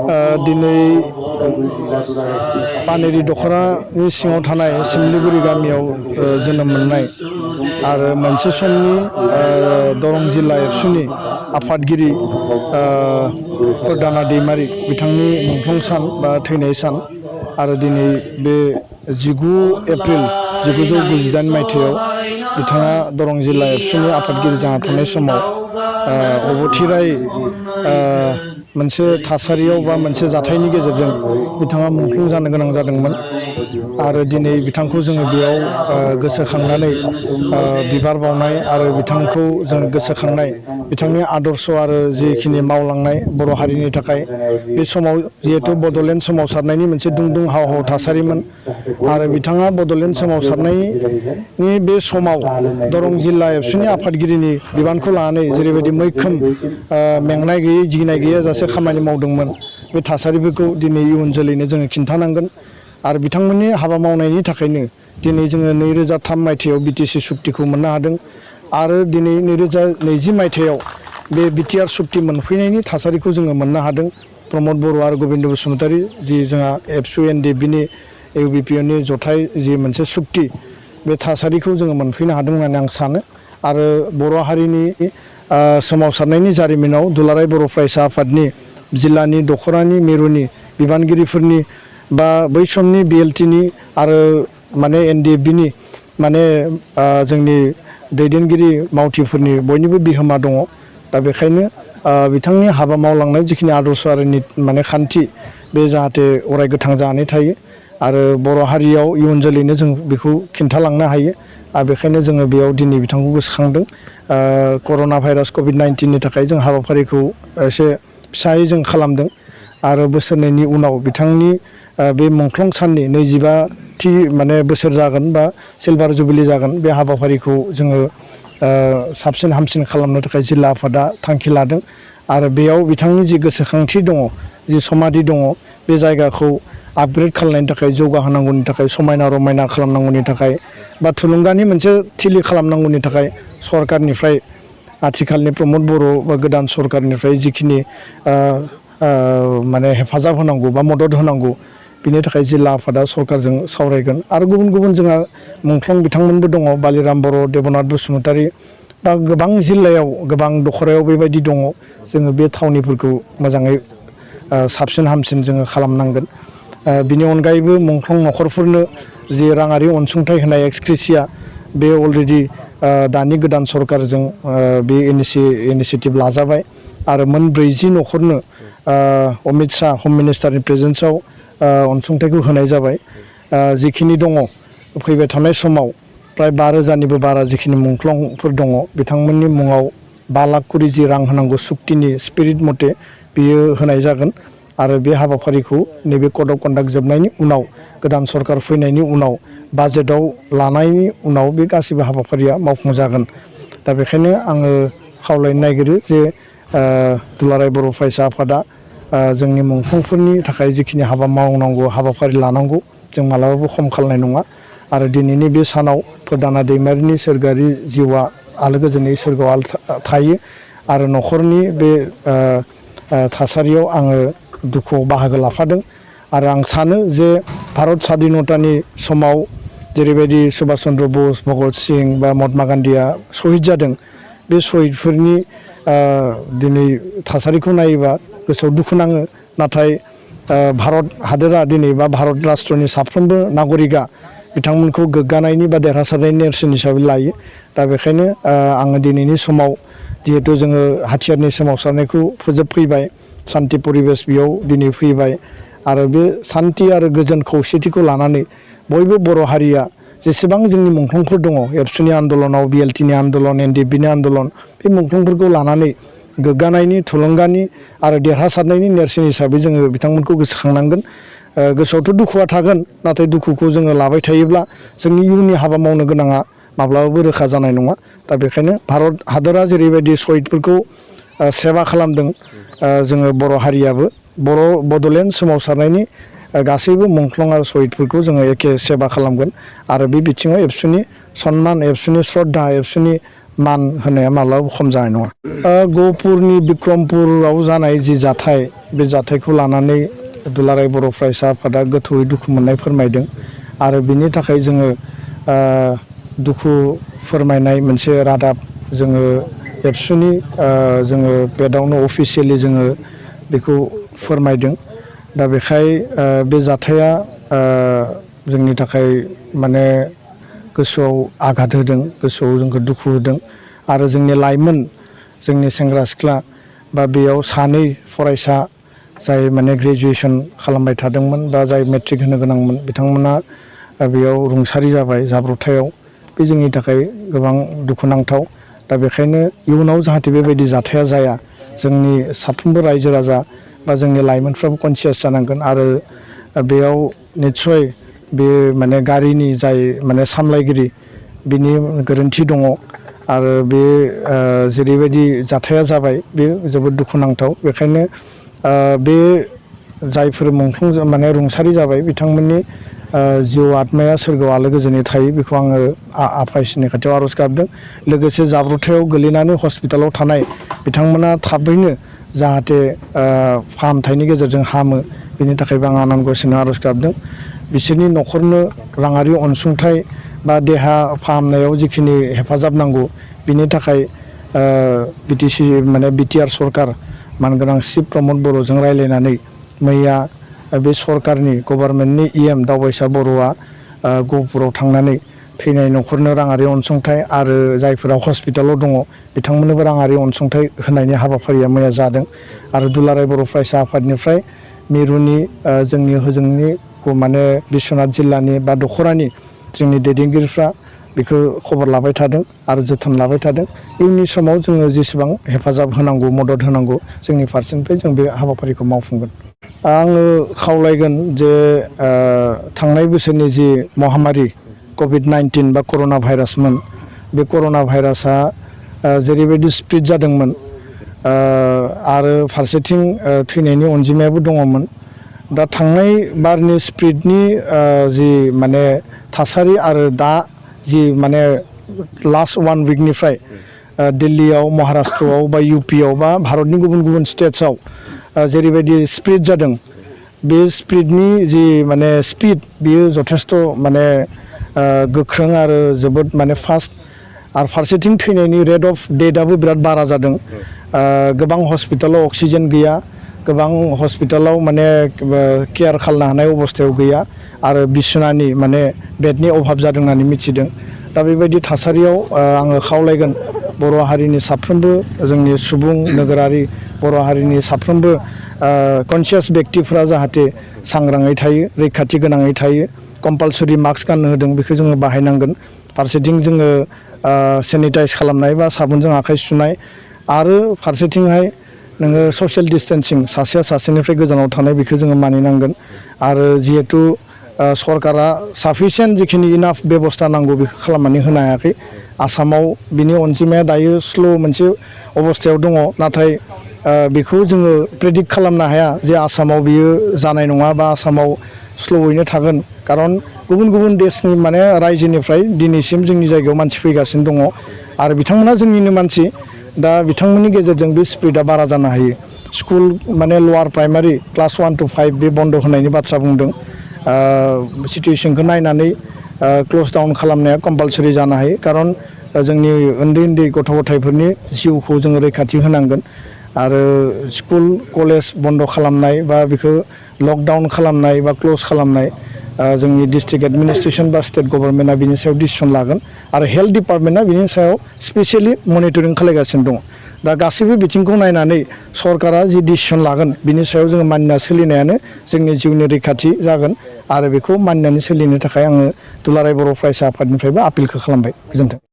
दिनै पानेरि दख'रानि सिङाव थानाय सिमलिगुरि गामियाव जोनोम मोननाय आरो मोनसे समनि दरं जिल्ला एबसुनि आफादगिरि प्रदाना दैमारि बिथांनि मुंख्लं सान बा थैनाय सान आरो दिनै बे 19 एप्रिल 1998 मायथाइयाव बिथाङा दरं जिल्ला एबसुनि आफादगिरि जाना थानाय समाव अबथिराय मोनसे थासारियाव बा मोनसे जाथायनि गेजेरजों बिथाङा मुंख्लं जानो गोनां जादोंमोन आरो दिनै बिथांखौ जोङो बेयाव गोसोखांनानै बिबार बावनाय आरो बिथांखौ जों गोसोखांनाय बिथांनि आदर्श आरो जिखिनि मावलांनाय बर' हारिनि थाखाय बे समाव जिहेतु बड'लेण्ड सोमावसारनायनि मोनसे दुंदुं हाव हाव थासारिमोन आरो बिथाङा बड'लेण्ड सोमावसारनायनि बे समाव दरं जिल्ला एबसुनि आफादगिरिनि बिबानखौ लानानै जेरैबायदि मैखोम मेंनाय गैयै गिनाय गैयाजासे खामानि मावदोंमोन बे थासारिफोरखौ दिनै इयुन जोलैनो जोङो खिन्थानांगोन आरो बिथांमोननि हाबा मावनायनि थाखायनो दिनै जोङो 2003 मायथाइयाव बिटिसि सुक्तिखौ मोननो हादों आरो दिनै 2020 मायथाइयाव बे बिटिआर सुक्ति मोनफैनायनि थासारिखौ जोङो मोननो हादों प्रमद बर' आरो गबिन्द बसुमतारी जि जोंहा एबसु एनडिएफबिनि इउबिपिअनि जथाय जि मोनसे सुक्ति बे थासारिखौ जोङो मोनफैनो हादों होननानै आं सानो आरो बर' हारिनि सोमावसारनायनि जारिमिनाव दुलाराय बर' फरायसा आफादनि जिल्लानि दख'रानि मिरुनि बिबानगिरिफोरनि बा बै समनि बिएलटिनि आरो माने एनडिएफबिनि माने जोंनि दैदेनगिरि मावथिफोरनि बयनिबो बिहोमा दङ दा बेखायनो बिथांनि हाबा मावलांनाय जिखिनि आदर्श आरो माने खान्थि बे जाहाथे अराय गोथां जानानै थायो आरो बर' हारियाव इयुन जोलैनो जों बेखौ खिन्थालांनो हायो आरो बेखायनो जोङो बेयाव दिनै बिथांखौ गोसोखांदों कर'ना भाइरास कभिड-19नि थाखाय जों हाबाफारिखौ एसे फिसायै जों खालामदों आरो बोसोरनैनि उनाव बिथांनि बे मुंख्लं साननि 25थि माने बोसोर जागोन बा सिलभार जुबिलि जागोन बे हाबाफारिखौ जोङो साबसिन हामसिन खालामनो थाखाय जिल्ला आफादा थांखि लादों आरो बेयाव बिथांनि जि गोसोखांथि दङ जि समाधि दङ बे जायगाखौ आपग्रेड खालामनायनि थाखाय जौगाहोनांगौनि थाखाय समायना रमायना खालामनांगौनि थाखाय बा थुलुंगानि मोनसे थिलि खालामनांगौनि थाखाय सरकारनिफ्राय आथिखालनि प्रमद बर' बा गोदान सरकारनिफ्राय जिखिनि माने हेफाजाब होनांगौ बा मदद होनांगौ बिनि थाखाय जिल्ला आफादा सरकारजों सावरायगोन आरो गुबुन गुबुन जोंहा मुंख्लं बिथांमोनबो दङ बालिराम बर' देबनाथ बसुमतारी बा गोबां जिल्लायाव गोबां दख'रायाव बेबायदि दङ जोङो बे थावनिफोरखौ मोजाङै साबसिन हामसिन जोङो खालामनांगोन बिनि अनगायैबो मुंख्लं न'खरफोरनो जि राङारि अनसुंथाइ होनाय एक्सक्रेसिया बे अलरेडि दानि गोदान सरकारजों बे इनिसियेटिभ लाजाबाय आरो मोन 40 न'खरनो अमित शाह हम मिनिस्टारनि प्रेजेन्सआव अनसुंथाइखौ होनाय जाबाय जिखिनि दङ फैबाय थानाय समाव प्राय 5,000निबो बारा जिखिनि मुंख्लंफोर दङ बिथांमोननि मुङाव 5 लाख करि जि रां होनांगौ सुक्तिनि स्पिरिट मथे बियो होनाय जागोन आरो बे हाबाफारिखौ नैबे कड अफ कन्डाक्ट जोबनायनि उनाव गोदान सरकार फैनायनि उनाव बाजेटआव लानायनि उनाव बे गासैबो हाबाफारिया मावफुंजागोन दा बेखायनो आङो खावलायनो नागिरो जे दुलाराय बर' फरायसा आफादा जोंनि मुंख्लंफोरनि थाखाय जिखिनि हाबा मावनांगौ हाबाफारि लानांगौ जों मालाबाबो खम खालामनाय नङा आरो दिनैनि बे सानाव प्रदाना दैमारिनि सोरगोआरि जिउआ आलो गोजोनै सोरगोआव थायो आरो न'खरनि बे थासारियाव आङो दुखुआव बाहागो लाफादों आरो आं सानो जे भारत स्वाधीनतानि समाव जेरैबायदि सुभाष चन्द्र बस भगत सिं बा महात्मा गान्धीया शहीद जादों बे शहीदफोरनि दिनै थासारिखौ नायोबा गोसोआव दुखु नाङो नाथाय भारत हादोरा दिनै बा भारत राष्ट्रनि साफ्रोमबो नागरिकआ बिथांमोनखौ गोग्गानायनि बा देरहासारनायनि नेरसोन हिसाबै लायो दा बेखायनो आङो दिनैनि समाव जिहेतु जोङो हाथियारनि सोमावसारनायखौ फोजोबफैबाय सान्ति परिबेस बेयाव दिनै फैबाय आरो बे सान्ति आरो गोजोन खौसेथिखौ लानानै बयबो बर' हारिया जेसेबां जोंनि मुंख्लंफोर दङ एबसुनि आन्दलनाव बिएलटिनि आन्दलन एनडिएफबिनि आन्दलन बे मुंख्लंफोरखौ लानानै गोग्गानायनि थुलुंगानि आरो देरहासारनायनि नेरसोन हिसाबै जोङो बिथांमोनखौ गोसोखांनांगोन गोसोआवथ' दुखुआ थागोन नाथाय दुखुखौ जोङो लाबाय थायोब्ला जोंनि इयुननि हाबा मावनो गोनाङा माब्लाबाबो रोखा जानाय नङा दा बेखायनो भारत हादरा जेरैबायदि शहीदफोरखौ सेवा खालामदों जोङो बर' हारियाबो बड'लेण्ड सोमावसारनायनि गासैबो मुंख्लं आरो शहीदफोरखौ जोङो एखे सेवा खालामगोन आरो बे बिथिङाव एबसुनि सनमान एबसुनि श्रद्धा एबसुनि मान होनाया माब्लाबाबो खम जानाय नङा। गहपुरनि बिक्रमपुराव जानाय जि जाथाय बे जाथायखौ लानानै दुलाराय बर' फरायसा आफादा गोथौयै दुखु मोननाय फोरमायदों आरो बिनि थाखाय जोङो दुखु फोरमायनाय मोनसे रादाब जोङो एबसुनि जोङो पेडआवनो अफिसियेलि जोङो बेखौ फोरमायदों। दा बेखाय बे जाथाया जोंनि थाखाय माने गोसोआव आघात होदों, गोसोआव जोंखौ दुखु होदों आरो जोंनि लाइमोन, जोंनि सेंग्रा सिख्ला बा बेयाव सानै फरायसा जाय माने ग्रेजुवेसन खालामबाय थादोंमोन बा जाय मेट्रिक होनो गोनांमोन बिथांमोना बेयाव रुंसारि जाबाय जाब्रबथायाव। बे जोंनि थाखाय गोबां दुखुनांथाव। दा बेखायनो इयुनाव जाहाथे बेबायदि जाथाया जाया, जोंनि साफ्रोमबो रायजो राजा बा जोंनि लाइमोनफ्राबो कनसियास जानांगोन आरो बेयाव निस्सय बे माने गारिनि जाय माने सामलायगिरि बिनि गोरोन्थि दङ आरो बे जेरैबायदि जाथाया जाबाय बे जोबोद दुखुनांथाव। बेखायनो बे जायफोर मुंख्लं माने रुंसारि जाबाय बिथांमोननि जिउ आत्माया सोरगोआव आलो गोजोनै थायो बेखौ आङो आफा इसोरनि खाथियाव आर'ज गाबदों। लोगोसे जाब्रबथायाव गोलैनानै हस्पिटालाव थानाय बिथांमोना थाबैनो जाहाथे फाहामथायनि गेजेरजों हामो बेनि थाखायबो आं आनान गसाइनाव आर'ज गाबदों। बिसोरनि न'खरनो राङारि अनसुंथाइ बा देहा फाहामनायाव जिखिनि हेफाजाब नांगौ बिनि थाखाय बिटिसि माने बिटिआर सरकार मानगोनां चिफ प्रमद बर'जों रायज्लायनानै मैया बे सरकारनि गभर्नमेन्टनि EM दावबायसा बर'आ गहपुराव थांनानै थैनाय न'खरनो राङारि अनसुंथाइ आरो जायफोरा हस्पिटालाव दङ बिथांमोननोबो राङारि अनसुंथाइ होनायनि हाबाफारिया मैया जादों आरो दुलाराय बर' फरायसा आफादनिफ्राय मिरुनि जोंनि होजोंनि माने बिश्वनाथ जिल्लानि बा दख'रानि जोंनि दैदेनगिरिफ्रा बेखौ खबर लाबाय थादों आरो जोथोन लाबाय थादों। इयुननि समाव जोङो जेसेबां हेफाजाब होनांगौ, मदद होनांगौ जोंनि फारसेनिफ्राय जों बे हाबाफारिखौ मावफुंगोन। आङो खावलायगोन जे थांनाय बोसोरनि जि महामारि कभिड-19 बा कर'ना भाइरासमोन, बे कर'ना भाइरासआ जेरैबायदि स्प्रिड जादोंमोन आरो फारसेथिं थैनायनि अनजिमायाबो दङमोन। दा थांनाय बारनि स्प्रिडनि जि माने थासारि आरो दा जि माने लास्ट 1 उइकनिफ्राय दिल्लीयाव, महाराष्ट्रआव बा UPआव बा भारतनि गुबुन गुबुन स्टेट्सआव जेरैबायदि स्प्रिड जादों, बे स्प्रिडनि जि माने स्पिड बियो जथेस्थ' माने गोख्रों आरो जोबोद माने फास्ट आरो फारसेथिं थैनायनि रेट अफ डेथआबो बिराद बारा जादों। गोबां हस्पिटालाव अक्सिजेन गैया, गोबां हस्पिटालाव माने केयार खालामनो हानाय अबस्थायाव गैया आरो बिसनानि माने बेडनि अभाब जादों होननानै मिथिदों। दा बेबायदि थासारियाव आङो खावलायगोन बर' हारिनि साफ्रोमबो जोंनि सुबुं नोगोरारि बर' हारिनि साफ्रोमबो कनसियास बेक्तिफ्रा जाहाथे सांग्राङै थायो, रैखाथि गोनाङै थायो। कम्पालसरि मास्क गाननो होदों, बेखौ जोङो बाहायनांगोन। फारसेथिं जोङो सेनिटाइज खालामनाय बा साबोनजों आखाइ सुनाय आरो फारसेथिंहाय नोङो ससियेल डिस्टेन्सिं, सासेया सासेनिफ्राय गोजानाव थानाय बेखौ जोङो मानिनांगोन। आरो जिहेथु सरकारा साफिसियेन्ट जिखिनि इनाफ बेबस्था नांगौ बेखौ खालामनानै होनो हायाखै। आसामाव बिनि अनजिमाया दायो स्ल' मोनसे अबस्थायाव दङ, नाथाय बेखौ जोङो प्रेडिक्ट खालामनो हाया जे आसामाव बियो जानाय नङा बा आसामाव स्ल'यैनो थागोन। खारन गुबुन गुबुन देशनि माने रायजोनिफ्राय दिनैसिम जोंनि जायगायाव मानसि फैगासिनो दङ आरो बिथांमोना जोंनिनो मानसि। दा बिथांमोननि गेजेरजों बे स्पिडआ बारा जानो हायो। स्कुल माने लवार प्राइमारि क्लास 1 to 5 बे बन्द' होनायनि बाथ्रा बुंदों। सिटुवेसनखौ नायनानै क्ल'ज डाउन खालामनाया कम्पालसरि जानो हायो, खारन जोंनि उन्दै उन्दै गथ' गथायफोरनि जिउखौ जोङो रैखाथि होनांगोन। आरो स्कुल कलेज बन्द' खालामनाय बा बेखौ लकडाउन खालामनाय बा क्ल'ज खालामनाय जोंनि डिस्ट्रिक्ट एडमिनिस्ट्रेसन बा स्टेट गभर्नमेन्टआ बिनि सायाव डिसिसन लागोन आरो हेल्थ डिपार्टमेन्टआ बिनि सायाव स्पेसियेलि मनिटरिं खालामगासिनो दङ। दा गासैबो बिथिंखौ नायनानै सरकारा जि डिसिसन लागोन बिनि सायाव जोङो मानिना सोलिनायानो जोंनि जिउनि रैखाथि जागोन आरो बेखौ मानिनानै सोलिनो थाखाय आङो दुलाराय बर' फरायसा आफादनिफ्रायबो आपिलखौ खालामबाय। गोजोन्थों।